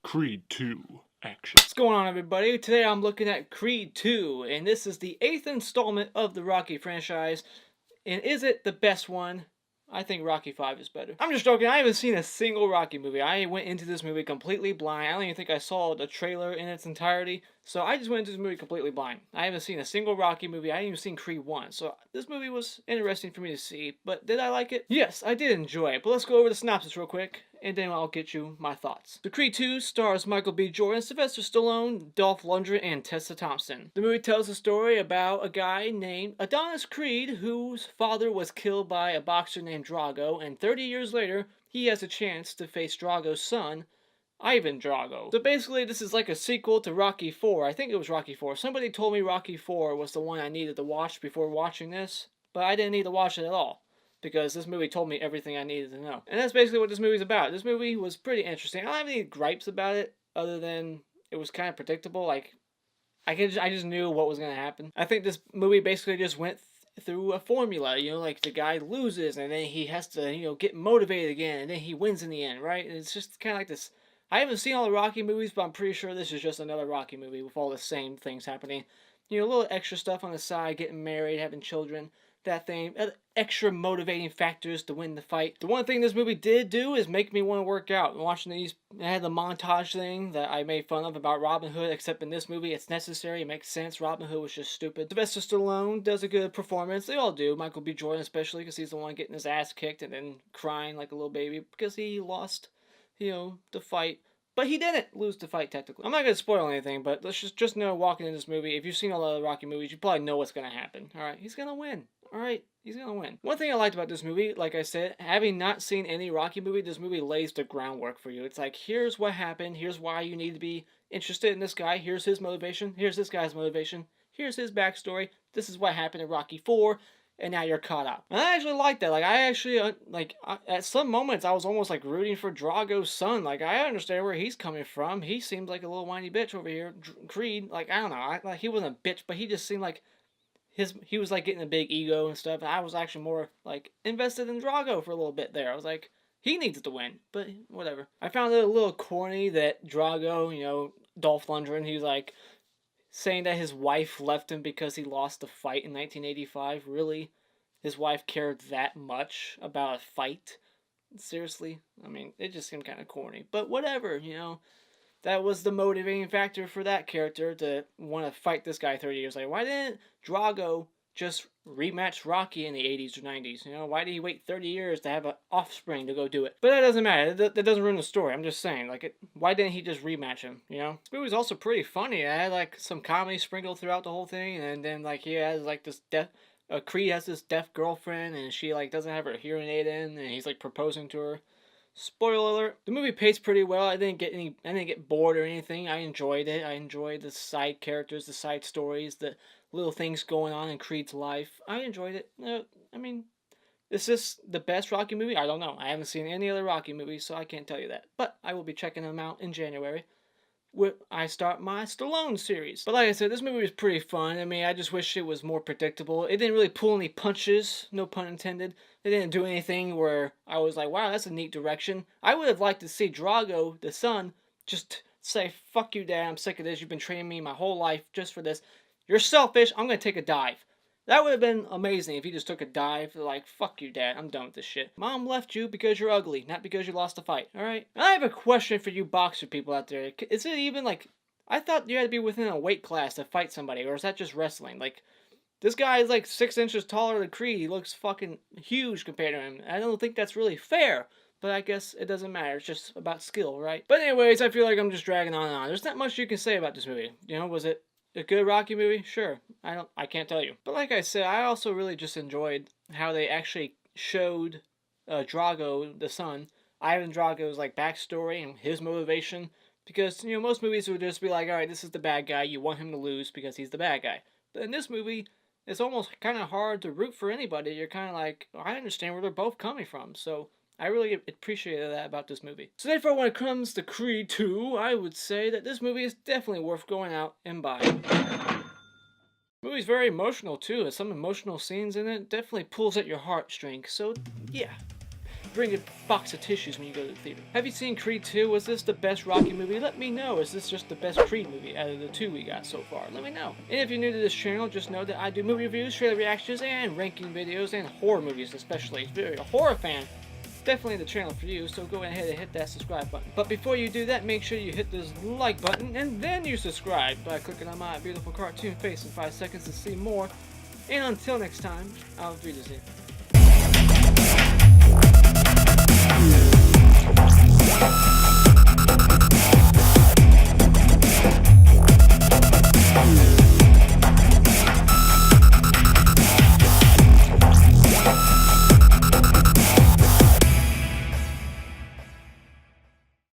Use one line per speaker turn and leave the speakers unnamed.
Creed 2 action.
What's going on, everybody? Today I'm looking at Creed 2, and this is the 8th installment of the Rocky franchise. And is it the best one? I think Rocky 5 is better. I'm just joking. I haven't seen a single Rocky movie. I went into this movie completely blind. I don't even think I saw the trailer in its entirety. So I just went into this movie completely blind. I haven't seen a single Rocky movie. I haven't even seen Creed 1. So this movie was interesting for me to see. But did I like it? Yes, I did enjoy it. But let's go over the synopsis real quick, and then I'll get you my thoughts. The Creed 2 stars Michael B. Jordan, Sylvester Stallone, Dolph Lundgren, and Tessa Thompson. The movie tells a story about a guy named Adonis Creed, whose father was killed by a boxer named Drago, and 30 years later, he has a chance to face Drago's son, Ivan Drago. So basically, this is like a sequel to Rocky 4. I think it was Rocky 4. Somebody told me Rocky 4 was the one I needed to watch before watching this, but I didn't need to watch it at all, because this movie told me everything I needed to know. And that's basically what this movie's about. This movie was pretty interesting. I don't have any gripes about it, other than it was kind of predictable. Like, I just knew what was going to happen. I think this movie basically just went through a formula, like the guy loses, and then he has to, get motivated again, and then he wins in the end, right? And it's just kind of like this. I haven't seen all the Rocky movies, but I'm pretty sure this is just another Rocky movie with all the same things happening. A little extra stuff on the side, getting married, having children, that thing, extra motivating factors to win the fight. The one thing this movie did do is make me want to work out. And watching these, I had the montage thing that I made fun of about Robin Hood, except in this movie it's necessary, it makes sense. Robin Hood was just stupid. Sylvester Stallone does a good performance. They all do. Michael B. Jordan especially, because he's the one getting his ass kicked and then crying like a little baby because he lost, the fight. But he didn't lose the fight, technically. I'm not going to spoil anything, but let's just know, walking in this movie, if you've seen a lot of the Rocky movies, you probably know what's going to happen. Alright, he's going to win. Alright, he's going to win. One thing I liked about this movie, like I said, having not seen any Rocky movie, this movie lays the groundwork for you. It's like, here's what happened, here's why you need to be interested in this guy, here's his motivation, here's this guy's motivation, here's his backstory, this is what happened in Rocky 4, and now you're caught up. And I actually like that. At some moments, I was almost like rooting for Drago's son. Like, I understand where he's coming from. He seemed like a little whiny bitch over here. Creed, like, I don't know. He wasn't a bitch, but he just seemed like he was like getting a big ego and stuff. And I was actually more like invested in Drago for a little bit there. I was like, he needs to win, but whatever. I found it a little corny that Drago, Dolph Lundgren, he was like saying that his wife left him because he lost a fight in 1985. Really? His wife cared that much about a fight? Seriously? I mean, it just seemed kind of corny. But whatever, That was the motivating factor for that character to want to fight this guy 30 years later. Why didn't Drago just rematch Rocky in the 80s or 90s? Why did he wait 30 years to have an offspring to go do it? But that doesn't matter. That doesn't ruin the story. I'm just saying, why didn't he just rematch him, This movie's also pretty funny. It had, some comedy sprinkled throughout the whole thing, and then, he has, this Creed has this deaf girlfriend, and she, doesn't have her hearing aid in, and he's, proposing to her. Spoiler alert, the movie paced pretty well. I didn't get bored or anything. I enjoyed it. I enjoyed the side characters, the side stories, the little things going on in Creed's life. I enjoyed it. Is this the best Rocky movie? I don't know. I haven't seen any other Rocky movies, so I can't tell you that. But I will be checking them out in January when I start my Stallone series. But like I said, this movie was pretty fun. I just wish it was more predictable. It didn't really pull any punches, no pun intended. It didn't do anything where I was like, wow, that's a neat direction. I would have liked to see Drago, the son, just say, fuck you, Dad, I'm sick of this. You've been training me my whole life just for this. You're selfish. I'm going to take a dive. That would have been amazing if he just took a dive. Like, fuck you, Dad. I'm done with this shit. Mom left you because you're ugly, not because you lost a fight, alright? I have a question for you boxer people out there. Is it even, I thought you had to be within a weight class to fight somebody, or is that just wrestling? This guy is 6 inches taller than Creed. He looks fucking huge compared to him. I don't think that's really fair, but I guess it doesn't matter. It's just about skill, right? But anyways, I feel like I'm just dragging on and on. There's not much you can say about this movie. Was it a good Rocky movie? Sure. I can't tell you. But like I said, I also really just enjoyed how they actually showed Drago, the son, Ivan Drago's backstory and his motivation. Because, most movies would just be like, alright, this is the bad guy. You want him to lose because he's the bad guy. But in this movie, it's almost kind of hard to root for anybody. You're kind of like, I understand where they're both coming from. So I really appreciated that about this movie. So therefore, when it comes to Creed 2, I would say that this movie is definitely worth going out and buying. The movie's very emotional too. There's some emotional scenes in it. Definitely pulls at your heartstrings. So yeah. bring a box of tissues when you go to the theater. Have you seen Creed 2? Was this the best Rocky movie? Let me know. Is this just the best Creed movie out of the 2 we got so far? Let me know. And if you're new to this channel, just know that I do movie reviews, trailer reactions, and ranking videos, and horror movies especially. If you're a horror fan, definitely the channel for you, so go ahead and hit that subscribe button. But before you do that, make sure you hit this like button, and then you subscribe by clicking on my beautiful cartoon face in 5 seconds to see more. And until next time, Auf Wiedersehen.
Yeah.